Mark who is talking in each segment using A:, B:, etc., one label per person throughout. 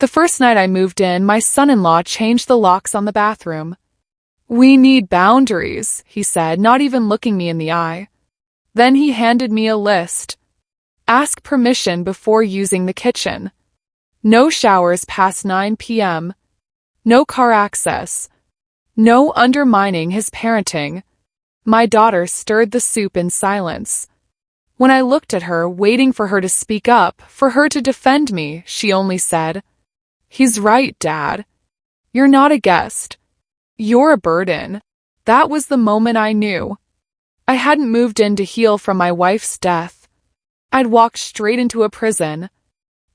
A: The first night I moved in, my son-in-law changed the locks on the bathroom. "We need boundaries," he said, not even looking me in the eye. Then he handed me a list. Ask permission before using the kitchen. No showers past 9 p.m. No car access. No undermining his parenting. My daughter stirred the soup in silence. When I looked at her, waiting for her to speak up, for her to defend me, she only said, "He's right, Dad. You're not a guest. You're a burden." That was the moment I knew. I hadn't moved in to heal from my wife's death. I'd walked straight into a prison.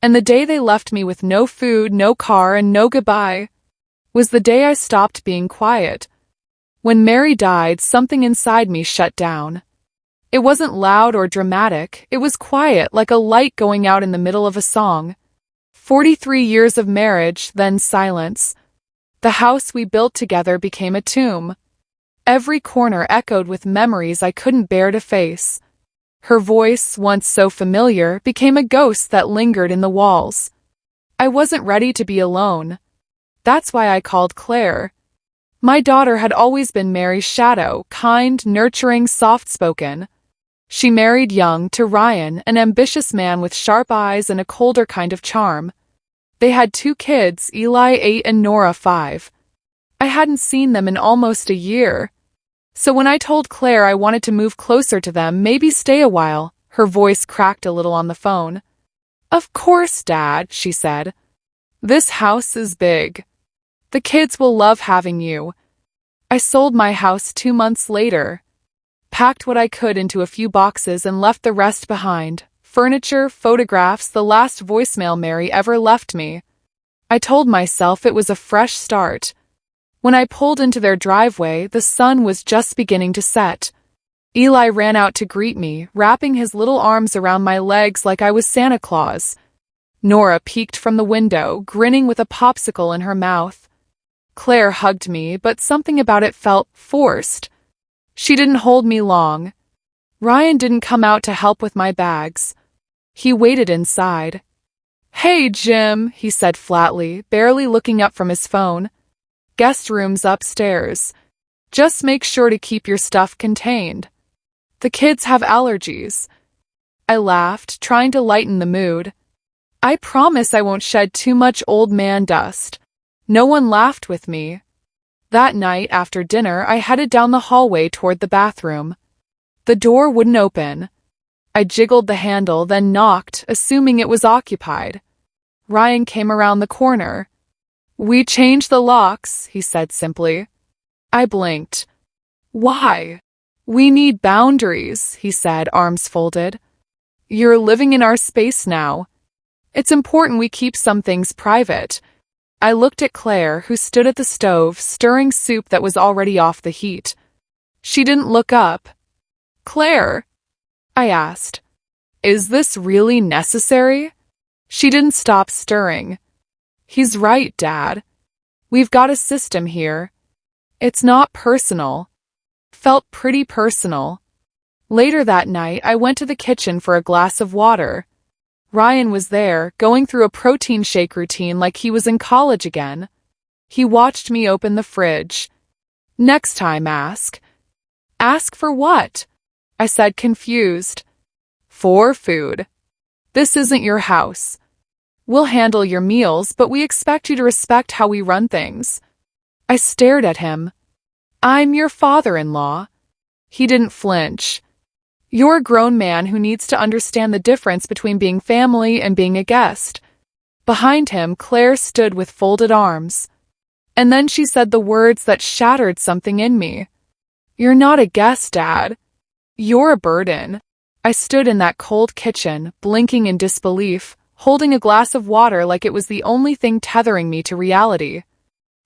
A: And the day they left me with no food, no car, and no goodbye was the day I stopped being quiet. When Mary died, something inside me shut down. It wasn't loud or dramatic. It was quiet, like a light going out in the middle of a song. 43 years of marriage, then silence. The house we built together became a tomb. Every corner echoed with memories I couldn't bear to face. Her voice, once so familiar, became a ghost that lingered in the walls. I wasn't ready to be alone. That's why I called Claire. My daughter had always been Mary's shadow, kind, nurturing, soft-spoken. She married young to Ryan, an ambitious man with sharp eyes and a colder kind of charm. They had 2 kids, Eli 8 and Nora 5. I hadn't seen them in almost a year. So when I told Claire I wanted to move closer to them, maybe stay a while, her voice cracked a little on the phone. "Of course, Dad," she said. "This house is big. The kids will love having you." I sold my house 2 months later, packed what I could into a few boxes and left the rest behind. Furniture, photographs, the last voicemail Mary ever left me. I told myself it was a fresh start. When I pulled into their driveway, the sun was just beginning to set. Eli ran out to greet me, wrapping his little arms around my legs like I was Santa Claus. Nora peeked from the window, grinning with a popsicle in her mouth. Claire hugged me, but something about it felt forced. She didn't hold me long. Ryan didn't come out to help with my bags. He waited inside. "Hey, Jim," he said flatly, barely looking up from his phone. "Guest room's upstairs. Just make sure to keep your stuff contained. The kids have allergies." I laughed, trying to lighten the mood. "I promise I won't shed too much old man dust." No one laughed with me. That night, after dinner, I headed down the hallway toward the bathroom. The door wouldn't open. I jiggled the handle, then knocked, assuming it was occupied. Ryan came around the corner. "We changed the locks," he said simply. I blinked. "Why?" "We need boundaries," he said, arms folded. "You're living in our space now. It's important we keep some things private." I looked at Claire, who stood at the stove, stirring soup that was already off the heat. She didn't look up. "Claire," I asked, "is this really necessary?" She didn't stop stirring. "He's right, Dad. We've got a system here. It's not personal." Felt pretty personal. Later that night, I went to the kitchen for a glass of water. Ryan was there, going through a protein shake routine like he was in college again. He watched me open the fridge. "Next time, ask." "Ask for what?" I said, confused. "For food. This isn't your house. We'll handle your meals, but we expect you to respect how we run things." I stared at him. "I'm your father-in-law." He didn't flinch. "You're a grown man who needs to understand the difference between being family and being a guest." Behind him, Claire stood with folded arms. And then she said the words that shattered something in me. "You're not a guest, Dad. You're a burden." I stood in that cold kitchen, blinking in disbelief, holding a glass of water like it was the only thing tethering me to reality.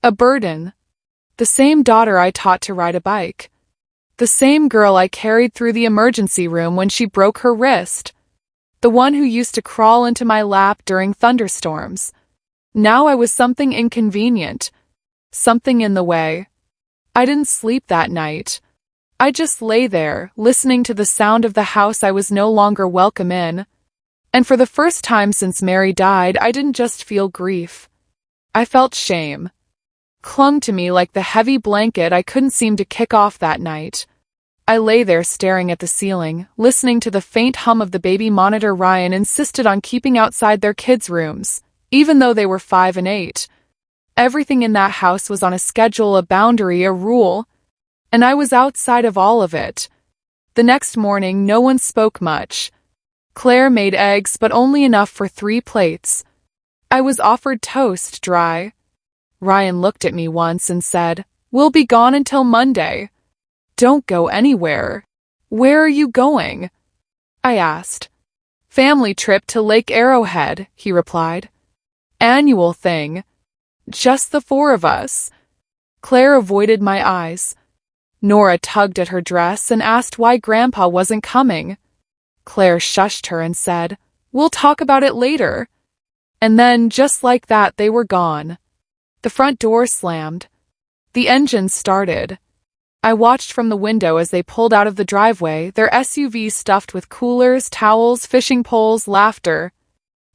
A: A burden. The same daughter I taught to ride a bike. The same girl I carried through the emergency room when she broke her wrist. The one who used to crawl into my lap during thunderstorms. Now I was something inconvenient. Something in the way. I didn't sleep that night. I just lay there, listening to the sound of the house I was no longer welcome in. And for the first time since Mary died, I didn't just feel grief. I felt shame. Clung to me like the heavy blanket I couldn't seem to kick off that night. I lay there staring at the ceiling, listening to the faint hum of the baby monitor Ryan insisted on keeping outside their kids' rooms, even though they were 5 and 8. Everything in that house was on a schedule, a boundary, a rule, and I was outside of all of it. The next morning, no one spoke much. Claire made eggs, but only enough for 3 plates. I was offered toast, dry. Ryan looked at me once and said, "We'll be gone until Monday." "Don't go anywhere." "Where are you going?" I asked. "Family trip to Lake Arrowhead," he replied. "Annual thing. Just the 4 of us." Claire avoided my eyes. Nora tugged at her dress and asked why Grandpa wasn't coming. Claire shushed her and said, "We'll talk about it later." And then, just like that, they were gone. The front door slammed. The engine started. I watched from the window as they pulled out of the driveway, their SUV stuffed with coolers, towels, fishing poles, laughter.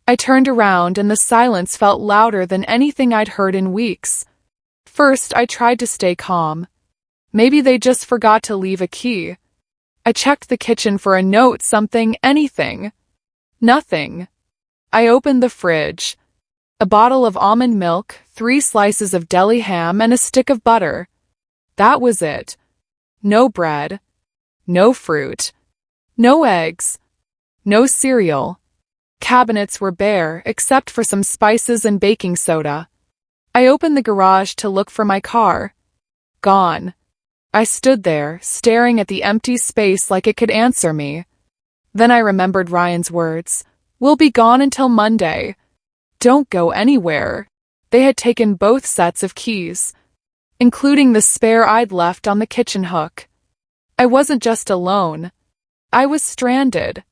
A: I turned around and the silence felt louder than anything I'd heard in weeks. First, I tried to stay calm. Maybe they just forgot to leave a key. I checked the kitchen for a note, something, anything. Nothing. I opened the fridge. A bottle of almond milk, 3 slices of deli ham, and a stick of butter. That was it. No bread. No fruit. No eggs. No cereal. Cabinets were bare, except for some spices and baking soda. I opened the garage to look for my car. Gone. I stood there, staring at the empty space like it could answer me. Then I remembered Ryan's words. "We'll be gone until Monday. Don't go anywhere." They had taken both sets of keys, including the spare I'd left on the kitchen hook. I wasn't just alone. I was stranded.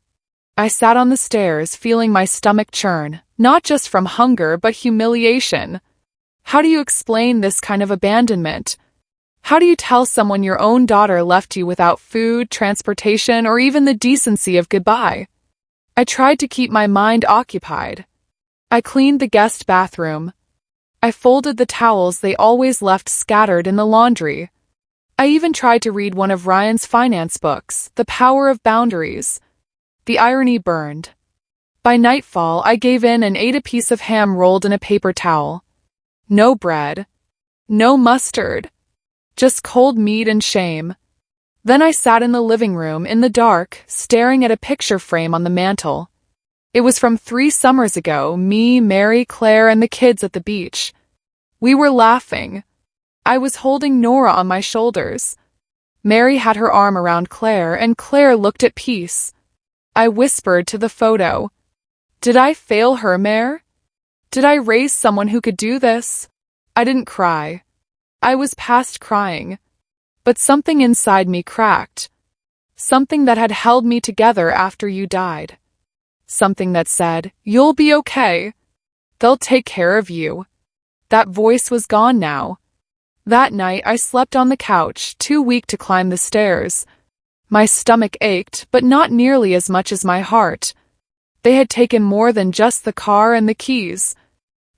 A: I sat on the stairs, feeling my stomach churn, not just from hunger but humiliation. How do you explain this kind of abandonment? How do you tell someone your own daughter left you without food, transportation, or even the decency of goodbye? I tried to keep my mind occupied. I cleaned the guest bathroom. I folded the towels they always left scattered in the laundry. I even tried to read one of Ryan's finance books, The Power of Boundaries. The irony burned. By nightfall, I gave in and ate a piece of ham rolled in a paper towel. No bread. No mustard. Just cold meat and shame. Then I sat in the living room in the dark, staring at a picture frame on the mantel. It was from 3 summers ago, me, Mary, Claire, and the kids at the beach. We were laughing. I was holding Nora on my shoulders. Mary had her arm around Claire, and Claire looked at peace. I whispered to the photo. Did I fail her, Mare? Did I raise someone who could do this? I didn't cry. I was past crying. But something inside me cracked. Something that had held me together after you died. Something that said, "You'll be okay. They'll take care of you." That voice was gone now. That night I slept on the couch, too weak to climb the stairs. My stomach ached, but not nearly as much as my heart. They had taken more than just the car and the keys.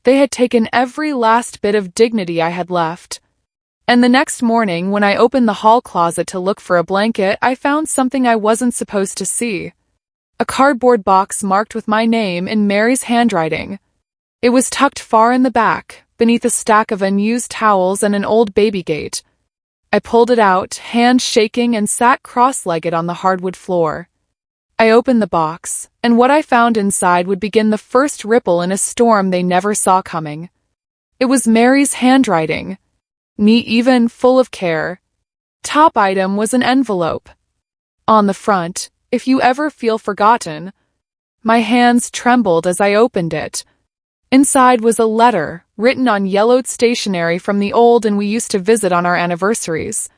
A: They had taken every last bit of dignity I had left. And the next morning, when I opened the hall closet to look for a blanket, I found something I wasn't supposed to see. A cardboard box marked with my name in Mary's handwriting. It was tucked far in the back, beneath a stack of unused towels and an old baby gate. I pulled it out, hands shaking, and sat cross-legged on the hardwood floor. I opened the box, and what I found inside would begin the first ripple in a storm they never saw coming. It was Mary's handwriting. Neat, even, full of care. Top item was an envelope. On the front, "If you ever feel forgotten." My hands trembled as I opened it. Inside was a letter, written on yellowed stationery from the old and we used to visit on our anniversaries.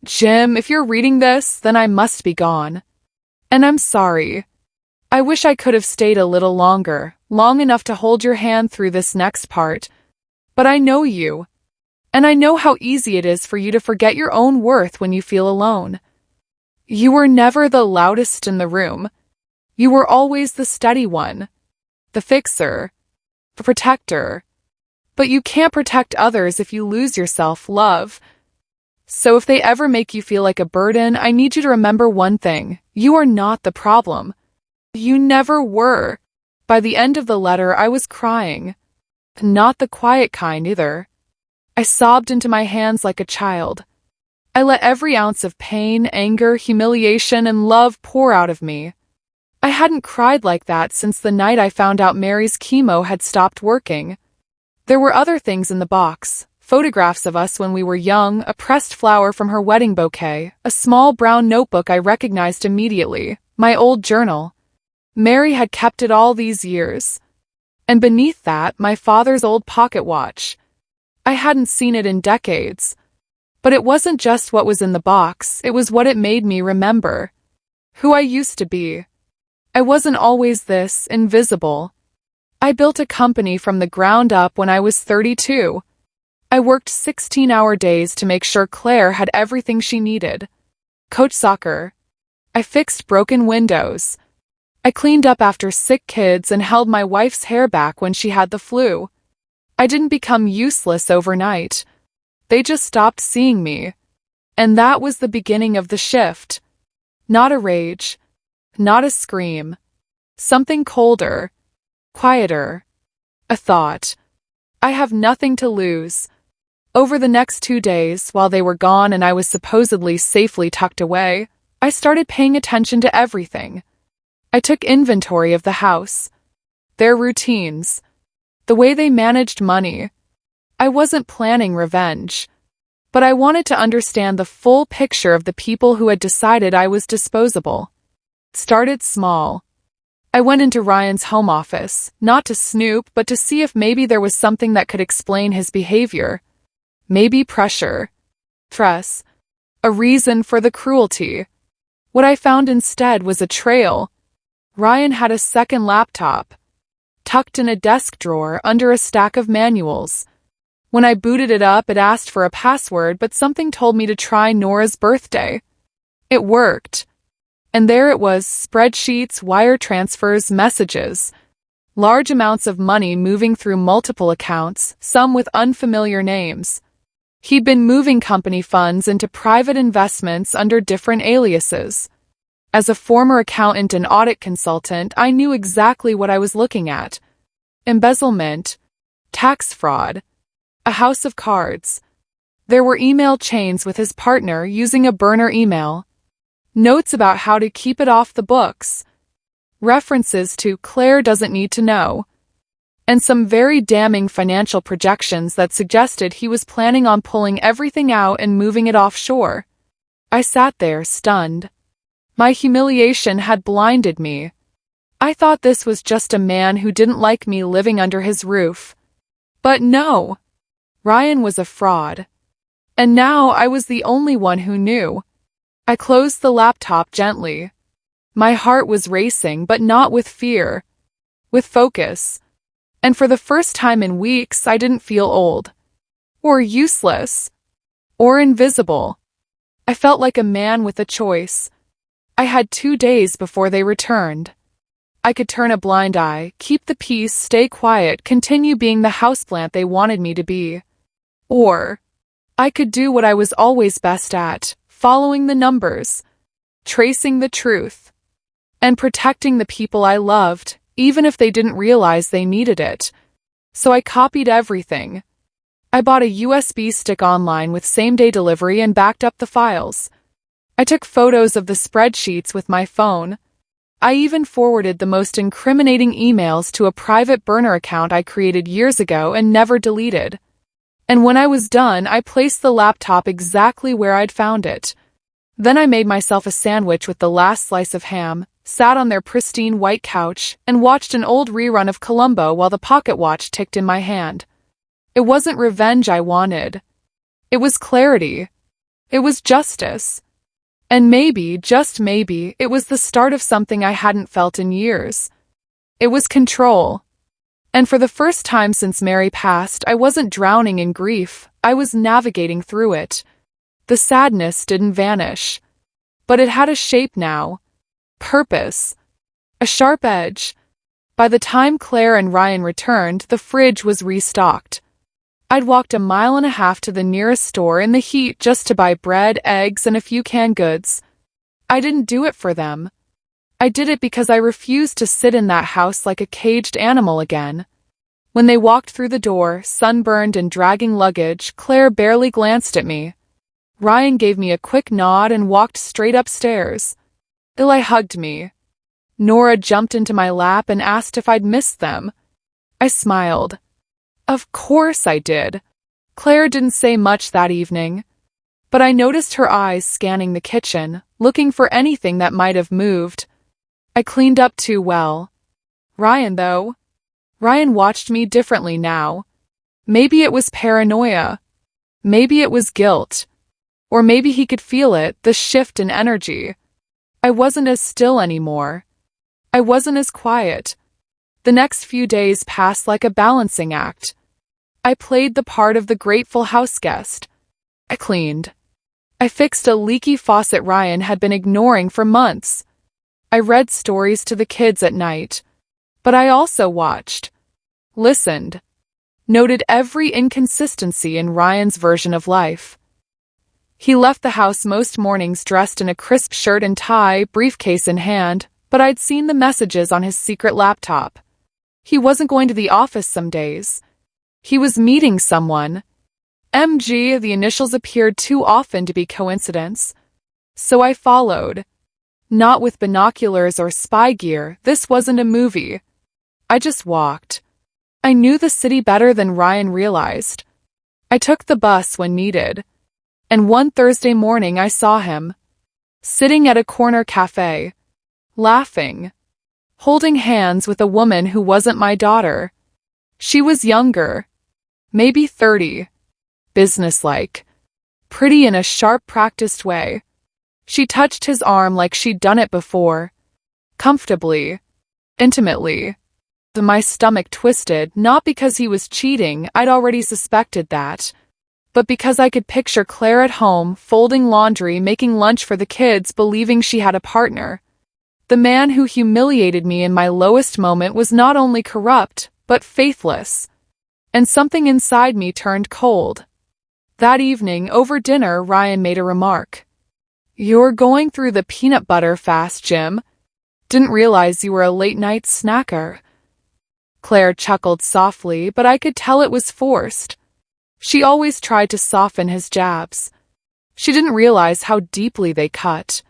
A: "Jim, if you're reading this, then I must be gone. And I'm sorry. I wish I could have stayed a little longer, long enough to hold your hand through this next part. But I know you. And I know how easy it is for you to forget your own worth when you feel alone. You were never the loudest in the room. You were always the steady one. The fixer. The protector. But you can't protect others if you lose yourself, love. So if they ever make you feel like a burden, I need you to remember one thing. You are not the problem. You never were. By the end of the letter, I was crying. Not the quiet kind either. I sobbed into my hands like a child. I let every ounce of pain, anger, humiliation, and love pour out of me. I hadn't cried like that since the night I found out Mary's chemo had stopped working. There were other things in the box. Photographs of us when we were young, a pressed flower from her wedding bouquet, a small brown notebook I recognized immediately, my old journal. Mary had kept it all these years. And beneath that, my father's old pocket watch. I hadn't seen it in decades. But it wasn't just what was in the box, it was what it made me remember. Who I used to be. I wasn't always this, invisible. I built a company from the ground up when I was 32. I worked 16-hour days to make sure Claire had everything she needed. Coached soccer. I fixed broken windows. I cleaned up after sick kids and held my wife's hair back when she had the flu. I didn't become useless overnight. They just stopped seeing me. And that was the beginning of the shift. Not a rage. Not a scream. Something colder. Quieter. A thought. I have nothing to lose. Over the next 2 days, while they were gone and I was supposedly safely tucked away, I started paying attention to everything. I took inventory of the house. Their routines. The way they managed money. I wasn't planning revenge. But I wanted to understand the full picture of the people who had decided I was disposable. Started small. I went into Ryan's home office, not to snoop, but to see if maybe there was something that could explain his behavior. Maybe pressure. Stress. A reason for the cruelty. What I found instead was a trail. Ryan had a second laptop, tucked in a desk drawer under a stack of manuals. When I booted it up, it asked for a password, but something told me to try Nora's birthday. It worked. And there it was, spreadsheets, wire transfers, messages. Large amounts of money moving through multiple accounts, some with unfamiliar names. He'd been moving company funds into private investments under different aliases. As a former accountant and audit consultant, I knew exactly what I was looking at. Embezzlement. Tax fraud. A house of cards. There were email chains with his partner using a burner email. Notes about how to keep it off the books. References to Claire doesn't need to know. And some very damning financial projections that suggested he was planning on pulling everything out and moving it offshore. I sat there, stunned. My humiliation had blinded me. I thought this was just a man who didn't like me living under his roof. But no. Ryan was a fraud. And now I was the only one who knew. I closed the laptop gently. My heart was racing, but not with fear. With focus. And for the first time in weeks, I didn't feel old. Or useless. Or invisible. I felt like a man with a choice. I had 2 days before they returned. I could turn a blind eye, keep the peace, stay quiet, continue being the houseplant they wanted me to be. Or I could do what I was always best at, following the numbers, tracing the truth, and protecting the people I loved, even if they didn't realize they needed it. So I copied everything. I bought a USB stick online with same-day delivery and backed up the files. I took photos of the spreadsheets with my phone. I even forwarded the most incriminating emails to a private burner account I created years ago and never deleted. And when I was done, I placed the laptop exactly where I'd found it. Then I made myself a sandwich with the last slice of ham, sat on their pristine white couch, and watched an old rerun of Columbo while the pocket watch ticked in my hand. It wasn't revenge I wanted. It was clarity. It was justice. And maybe, just maybe, it was the start of something I hadn't felt in years. It was control. And for the first time since Mary passed, I wasn't drowning in grief, I was navigating through it. The sadness didn't vanish. But it had a shape now. Purpose. A sharp edge. By the time Claire and Ryan returned, the fridge was restocked. I'd walked 1.5 miles to the nearest store in the heat just to buy bread, eggs, and a few canned goods. I didn't do it for them. I did it because I refused to sit in that house like a caged animal again. When they walked through the door, sunburned and dragging luggage, Claire barely glanced at me. Ryan gave me a quick nod and walked straight upstairs. Eli hugged me. Nora jumped into my lap and asked if I'd missed them. I smiled. Of course I did. Claire didn't say much that evening, but I noticed her eyes scanning the kitchen, looking for anything that might have moved. I cleaned up too well. Ryan watched me differently now. Maybe it was paranoia. Maybe it was guilt. Or maybe he could feel it, the shift in energy. I wasn't as still anymore. I wasn't as quiet. The next few days passed like a balancing act. I played the part of the grateful houseguest. I cleaned. I fixed a leaky faucet Ryan had been ignoring for months. I read stories to the kids at night. But I also watched, listened, noted every inconsistency in Ryan's version of life. He left the house most mornings dressed in a crisp shirt and tie, briefcase in hand, but I'd seen the messages on his secret laptop. He wasn't going to the office some days. He was meeting someone. MG, the initials appeared too often to be coincidence. So I followed. Not with binoculars or spy gear, this wasn't a movie. I just walked. I knew the city better than Ryan realized. I took the bus when needed. And one Thursday morning I saw him, sitting at a corner cafe, laughing, holding hands with a woman who wasn't my daughter. She was younger, maybe 30, businesslike, pretty in a sharp, practiced way. She touched his arm like she'd done it before, comfortably, intimately. My stomach twisted, not because he was cheating, I'd already suspected that, but because I could picture Claire at home, folding laundry, making lunch for the kids, believing she had a partner. The man who humiliated me in my lowest moment was not only corrupt, but faithless. And something inside me turned cold. That evening, over dinner, Ryan made a remark. "You're going through the peanut butter fast, Jim. Didn't realize you were a late-night snacker." Claire chuckled softly, but I could tell it was forced. She always tried to soften his jabs. She didn't realize how deeply they cut.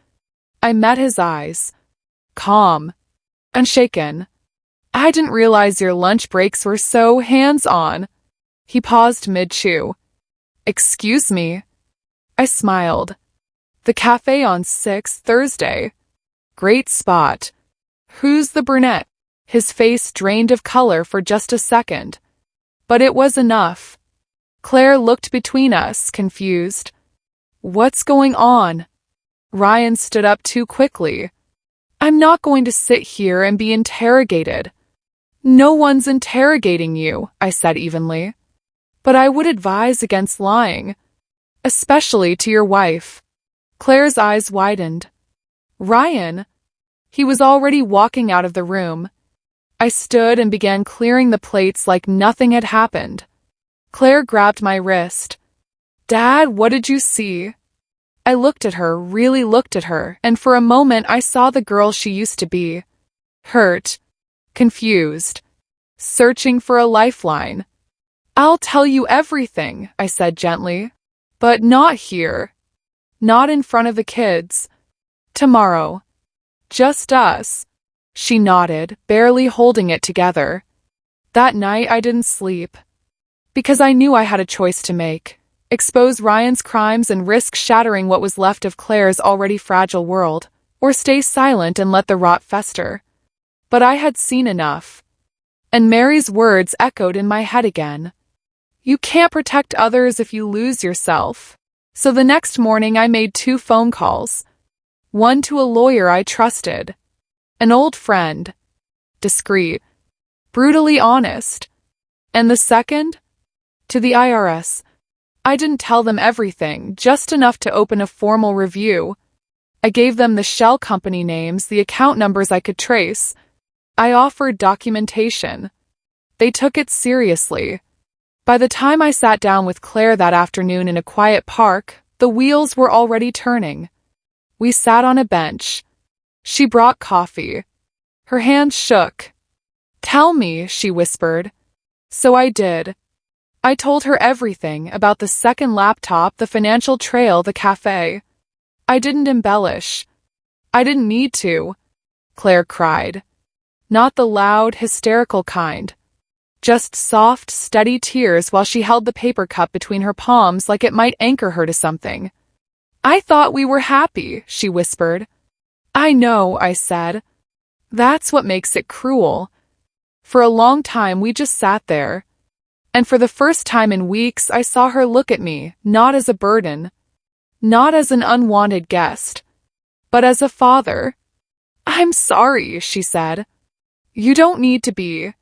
A: I met his eyes, calm, unshaken. "I didn't realize your lunch breaks were so hands-on." He paused mid-chew. "Excuse me." I smiled. "The cafe on 6th Thursday. Great spot. Who's the brunette?" His face drained of color for just a second. But it was enough. Claire looked between us, confused. "What's going on?" Ryan stood up too quickly. "I'm not going to sit here and be interrogated." "No one's interrogating you," I said evenly. "But I would advise against lying, especially to your wife." Claire's eyes widened. "Ryan?" He was already walking out of the room. I stood and began clearing the plates like nothing had happened. Claire grabbed my wrist. "Dad, what did you see?" I looked at her, really looked at her, and for a moment I saw the girl she used to be. Hurt, confused, searching for a lifeline. "I'll tell you everything," I said gently. "But not here. Not in front of the kids. Tomorrow. Just us." She nodded, barely holding it together. That night I didn't sleep. Because I knew I had a choice to make. Expose Ryan's crimes and risk shattering what was left of Claire's already fragile world, or stay silent and let the rot fester. But I had seen enough. And Mary's words echoed in my head again. "You can't protect others if you lose yourself." So the next morning I made 2 phone calls. One to a lawyer I trusted. An old friend. Discreet. Brutally honest. And the second? To the IRS. I didn't tell them everything, just enough to open a formal review. I gave them the shell company names, the account numbers I could trace. I offered documentation. They took it seriously. By the time I sat down with Claire that afternoon in a quiet park, the wheels were already turning. We sat on a bench. She brought coffee. Her hands shook. "Tell me," she whispered. So I did. I told her everything about the second laptop, the financial trail, the cafe. I didn't embellish. I didn't need to. Claire cried. Not the loud, hysterical kind. Just soft, steady tears while she held the paper cup between her palms like it might anchor her to something. "I thought we were happy," she whispered. "I know," I said. "That's what makes it cruel." For a long time we just sat there. And for the first time in weeks I saw her look at me, not as a burden, not as an unwanted guest, but as a father. "I'm sorry," she said. "You don't need to be."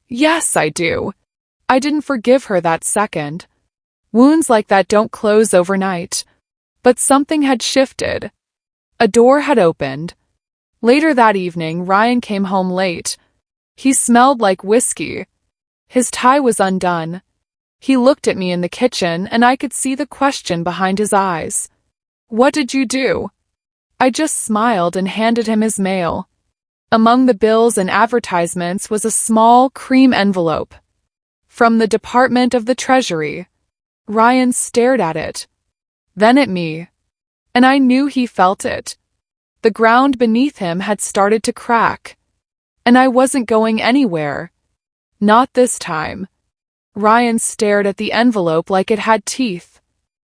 A: "Yes, I do." I didn't forgive her that second. Wounds like that don't close overnight. But something had shifted. A door had opened. Later that evening, Ryan came home late. He smelled like whiskey. His tie was undone. He looked at me in the kitchen, and I could see the question behind his eyes. "What did you do?" I just smiled and handed him his mail. Among the bills and advertisements was a small cream envelope. From the Department of the Treasury. Ryan stared at it. Then at me. And I knew he felt it. The ground beneath him had started to crack. And I wasn't going anywhere. Not this time. Ryan stared at the envelope like it had teeth.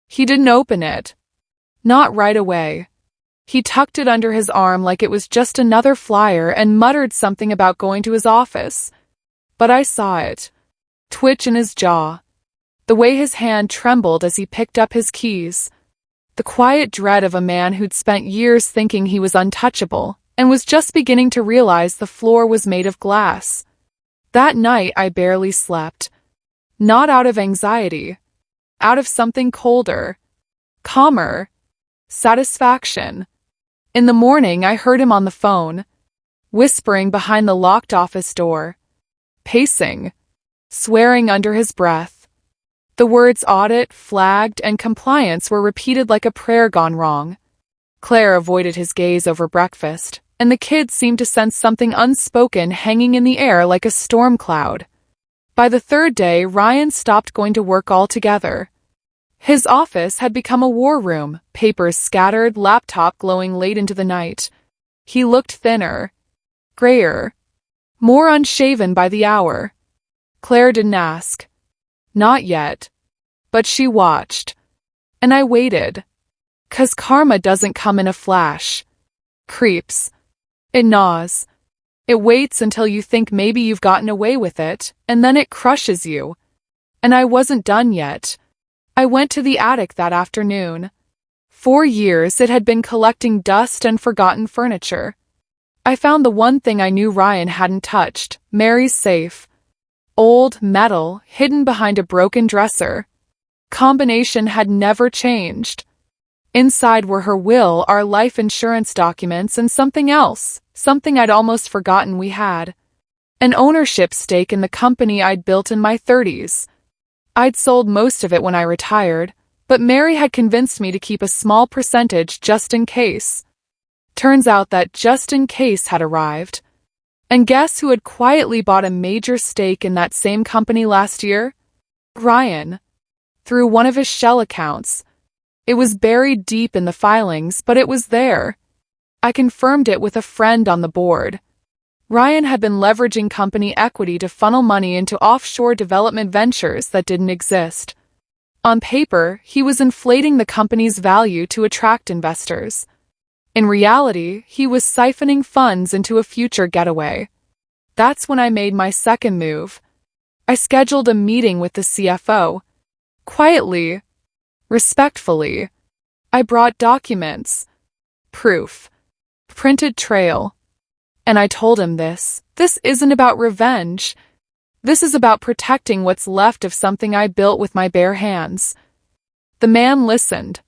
A: He didn't open it. Not right away. He tucked it under his arm like it was just another flyer and muttered something about going to his office. But I saw it. Twitch in his jaw. The way his hand trembled as he picked up his keys. The quiet dread of a man who'd spent years thinking he was untouchable and was just beginning to realize the floor was made of glass. That night I barely slept. Not out of anxiety. Out of something colder. Calmer. Satisfaction. In the morning I heard him on the phone, whispering behind the locked office door. Pacing. Swearing under his breath. The words audit, flagged, and compliance were repeated like a prayer gone wrong. Claire avoided his gaze over breakfast, and the kids seemed to sense something unspoken hanging in the air like a storm cloud. By the third day, Ryan stopped going to work altogether. His office had become a war room, papers scattered, laptop glowing late into the night. He looked thinner, grayer, more unshaven by the hour. Claire didn't ask. Not yet. But she watched. And I waited. 'Cause karma doesn't come in a flash. Creeps. It gnaws. It waits until you think maybe you've gotten away with it, and then it crushes you. And I wasn't done yet. I went to the attic that afternoon. For years it had been collecting dust and forgotten furniture. I found the one thing I knew Ryan hadn't touched, Mary's safe. Old, metal, hidden behind a broken dresser. Combination had never changed. Inside were her will, our life insurance documents, and something else, something I'd almost forgotten we had. An ownership stake in the company I'd built in my 30s. I'd sold most of it when I retired, but Mary had convinced me to keep a small percentage just in case. Turns out that just in case had arrived. And guess who had quietly bought a major stake in that same company last year? Ryan. Through one of his shell accounts. It was buried deep in the filings, but it was there. I confirmed it with a friend on the board. Ryan had been leveraging company equity to funnel money into offshore development ventures that didn't exist. On paper, he was inflating the company's value to attract investors. In reality, he was siphoning funds into a future getaway. That's when I made my second move. I scheduled a meeting with the CFO. Quietly, respectfully, I brought documents, proof, printed trail. And I told him this isn't about revenge. This is about protecting what's left of something I built with my bare hands. The man listened,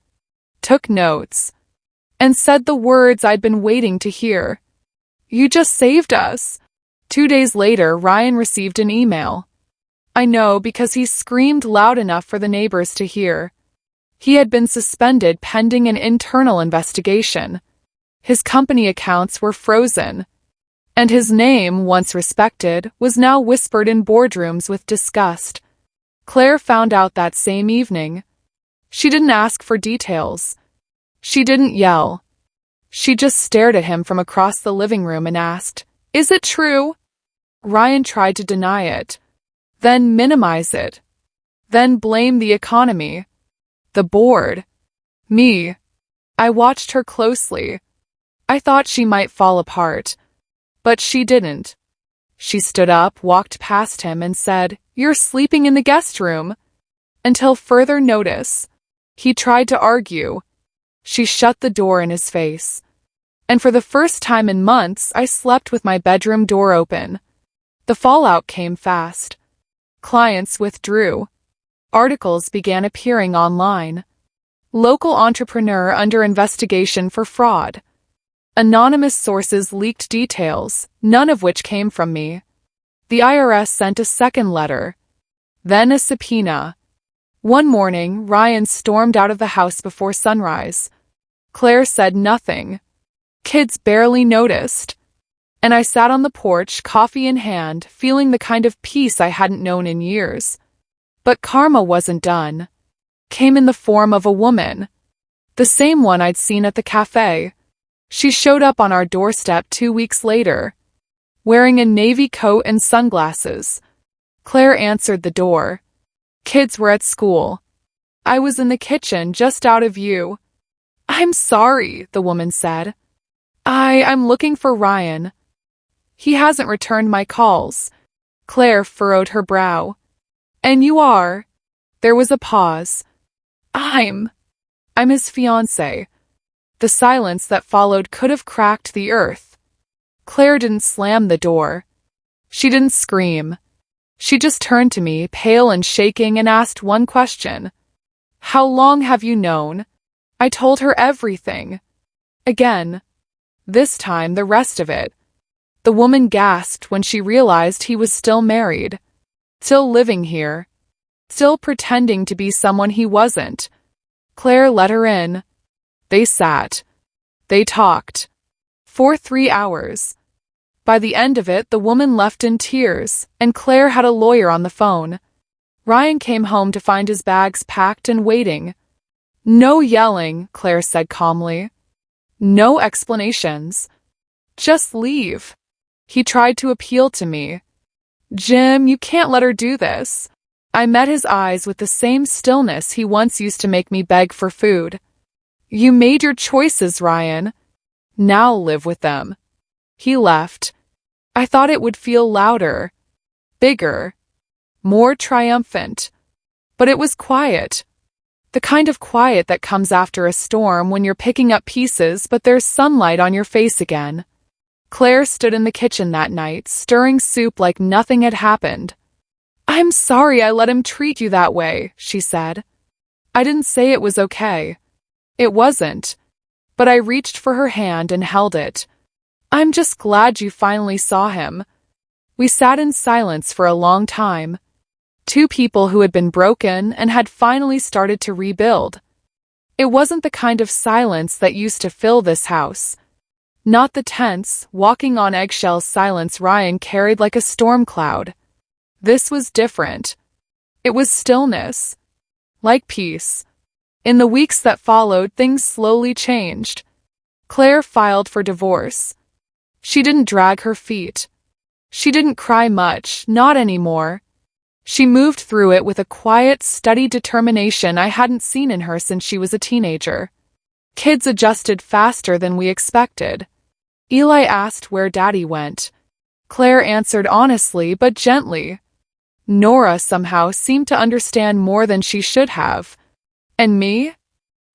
A: took notes, and said the words I'd been waiting to hear. "You just saved us." 2 days later, Ryan received an email. I know because he screamed loud enough for the neighbors to hear. He had been suspended pending an internal investigation. His company accounts were frozen. And his name, once respected, was now whispered in boardrooms with disgust. Claire found out that same evening. She didn't ask for details. She didn't yell. She just stared at him from across the living room and asked, "Is it true?" Ryan tried to deny it, then minimize it, then blame the economy, the board, me. I watched her closely. I thought she might fall apart. But she didn't. She stood up, walked past him, and said, "You're sleeping in the guest room." Until further notice. He tried to argue. She shut the door in his face. And for the first time in months, I slept with my bedroom door open. The fallout came fast. Clients withdrew. Articles began appearing online. Local entrepreneur under investigation for fraud. Anonymous sources leaked details, none of which came from me. The IRS sent a second letter. Then a subpoena. One morning, Ryan stormed out of the house before sunrise. Claire said nothing. Kids barely noticed. And I sat on the porch, coffee in hand, feeling the kind of peace I hadn't known in years. But karma wasn't done. Came in the form of a woman. The same one I'd seen at the cafe. She showed up on our doorstep 2 weeks later, wearing a navy coat and sunglasses. Claire answered the door. Kids were at school. I was in the kitchen, just out of view. "I'm sorry," the woman said. I'm looking for Ryan. He hasn't returned my calls." Claire furrowed her brow. "And you are?" There was a pause. I'm his fiancé." The silence that followed could have cracked the earth. Claire didn't slam the door. She didn't scream. She just turned to me, pale and shaking, and asked one question. "How long have you known?" I told her everything. Again. This time, the rest of it. The woman gasped when she realized he was still married. Still living here. Still pretending to be someone he wasn't. Claire let her in. They sat. They talked. For 3 hours. By the end of it, the woman left in tears, and Claire had a lawyer on the phone. Ryan came home to find his bags packed and waiting. "No yelling," Claire said calmly. "No explanations. Just leave." He tried to appeal to me. "Jim, you can't let her do this." I met his eyes with the same stillness he once used to make me beg for food. "You made your choices, Ryan. Now live with them." He left. I thought it would feel louder, bigger, more triumphant. But it was quiet. The kind of quiet that comes after a storm when you're picking up pieces but there's sunlight on your face again. Claire stood in the kitchen that night, stirring soup like nothing had happened. "I'm sorry I let him treat you that way," she said. I didn't say it was okay. It wasn't. But I reached for her hand and held it. "I'm just glad you finally saw him." We sat in silence for a long time. Two people who had been broken and had finally started to rebuild. It wasn't the kind of silence that used to fill this house. Not the tense, walking on eggshells silence Ryan carried like a storm cloud. This was different. It was stillness. Like peace. In the weeks that followed, things slowly changed. Claire filed for divorce. She didn't drag her feet. She didn't cry much, not anymore. She moved through it with a quiet, steady determination I hadn't seen in her since she was a teenager. Kids adjusted faster than we expected. Eli asked where Daddy went. Claire answered honestly but gently. Nora somehow seemed to understand more than she should have. And me?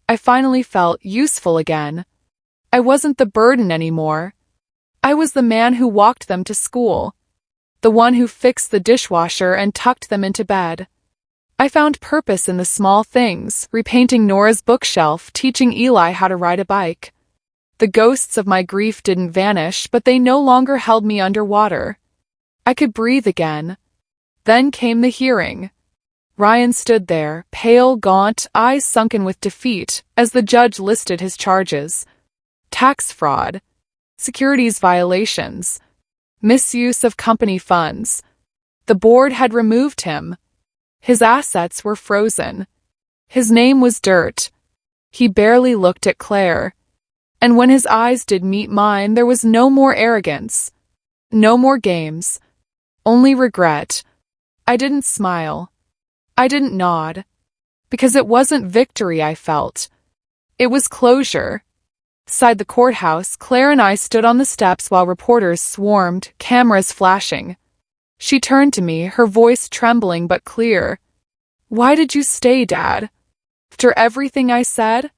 A: I finally felt useful again. I wasn't the burden anymore. I was the man who walked them to school. The one who fixed the dishwasher and tucked them into bed. I found purpose in the small things, repainting Nora's bookshelf, teaching Eli how to ride a bike. The ghosts of my grief didn't vanish, but they no longer held me underwater. I could breathe again. Then came the hearing. Ryan stood there, pale, gaunt, eyes sunken with defeat, as the judge listed his charges. Tax fraud, securities violations, misuse of company funds. The board had removed him. His assets were frozen. His name was dirt. He barely looked at Claire. And when his eyes did meet mine, there was no more arrogance. No more games. Only regret. I didn't smile. I didn't nod. Because it wasn't victory I felt. It was closure. Inside the courthouse, Claire and I stood on the steps while reporters swarmed, cameras flashing. She turned to me, her voice trembling but clear. "Why did you stay, Dad? After everything I said?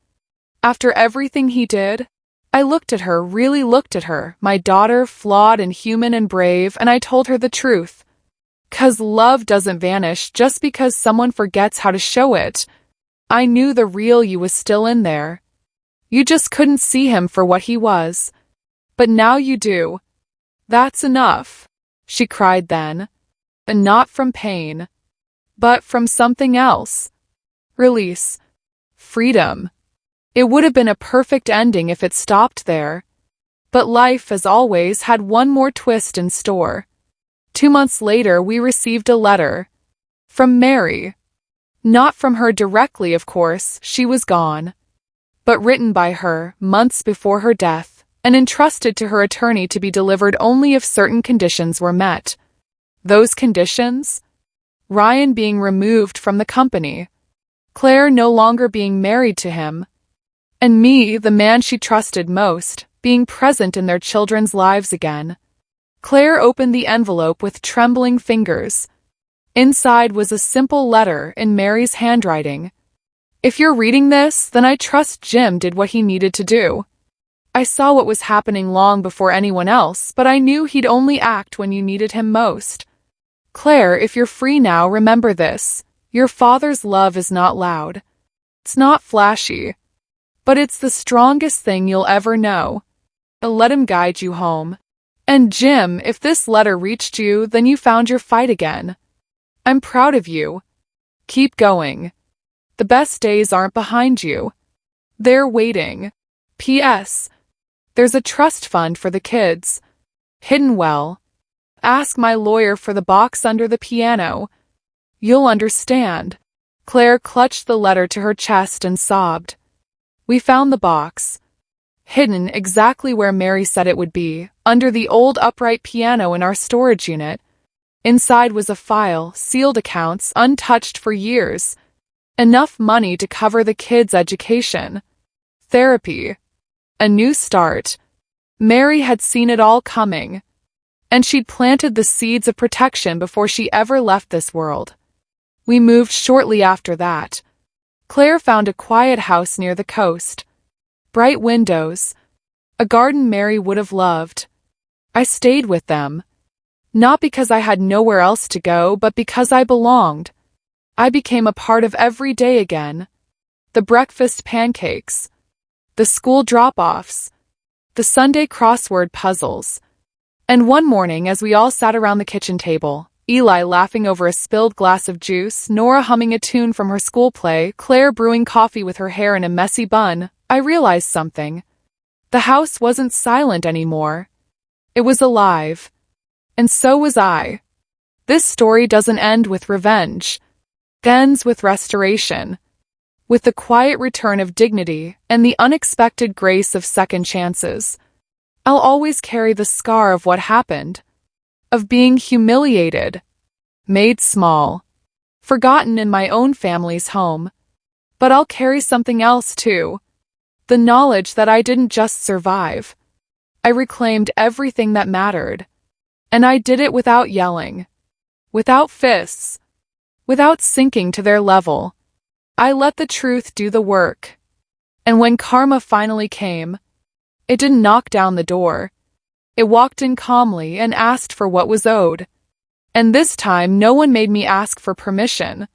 A: After everything he did?" I looked at her, really looked at her, my daughter, flawed and human and brave, and I told her the truth. 'Cause love doesn't vanish just because someone forgets how to show it. I knew the real you was still in there. You just couldn't see him for what he was. But now you do. That's enough, she cried then. And not from pain, but from something else. Release. Freedom. It would have been a perfect ending if it stopped there. But life, as always, had one more twist in store. 2 months later, we received a letter. From Mary. Not from her directly, of course, she was gone. But written by her, months before her death, and entrusted to her attorney to be delivered only if certain conditions were met. Those conditions? Ryan being removed from the company. Claire no longer being married to him. And me, the man she trusted most, being present in their children's lives again. Claire opened the envelope with trembling fingers. Inside was a simple letter in Mary's handwriting. "If you're reading this, then I trust Jim did what he needed to do. I saw what was happening long before anyone else, but I knew he'd only act when you needed him most. Claire, if you're free now, remember this. Your father's love is not loud. It's not flashy. But it's the strongest thing you'll ever know. Let him guide you home. And Jim, if this letter reached you, then you found your fight again. I'm proud of you. Keep going. The best days aren't behind you. They're waiting. P.S. There's a trust fund for the kids. Hidden well. Ask my lawyer for the box under the piano. You'll understand." Claire clutched the letter to her chest and sobbed. We found the box. Hidden exactly where Mary said it would be, under the old upright piano in our storage unit. Inside was a file, sealed accounts, untouched for years. Enough money to cover the kids' education. Therapy. A new start. Mary had seen it all coming. And she'd planted the seeds of protection before she ever left this world. We moved shortly after that. Claire found a quiet house near the coast. Bright windows. A garden Mary would have loved. I stayed with them. Not because I had nowhere else to go, but because I belonged. I became a part of every day again. The breakfast pancakes. The school drop-offs. The Sunday crossword puzzles. And one morning, as we all sat around the kitchen table, Eli laughing over a spilled glass of juice, Nora humming a tune from her school play, Claire brewing coffee with her hair in a messy bun, I realized something. The house wasn't silent anymore. It was alive. And so was I. This story doesn't end with revenge. It ends with restoration. With the quiet return of dignity and the unexpected grace of second chances. I'll always carry the scar of what happened. Of being humiliated. Made small. Forgotten in my own family's home. But I'll carry something else too. The knowledge that I didn't just survive. I reclaimed everything that mattered. And I did it without yelling. Without fists. Without sinking to their level. I let the truth do the work. And when karma finally came, it didn't knock down the door. It walked in calmly and asked for what was owed. And this time no one made me ask for permission.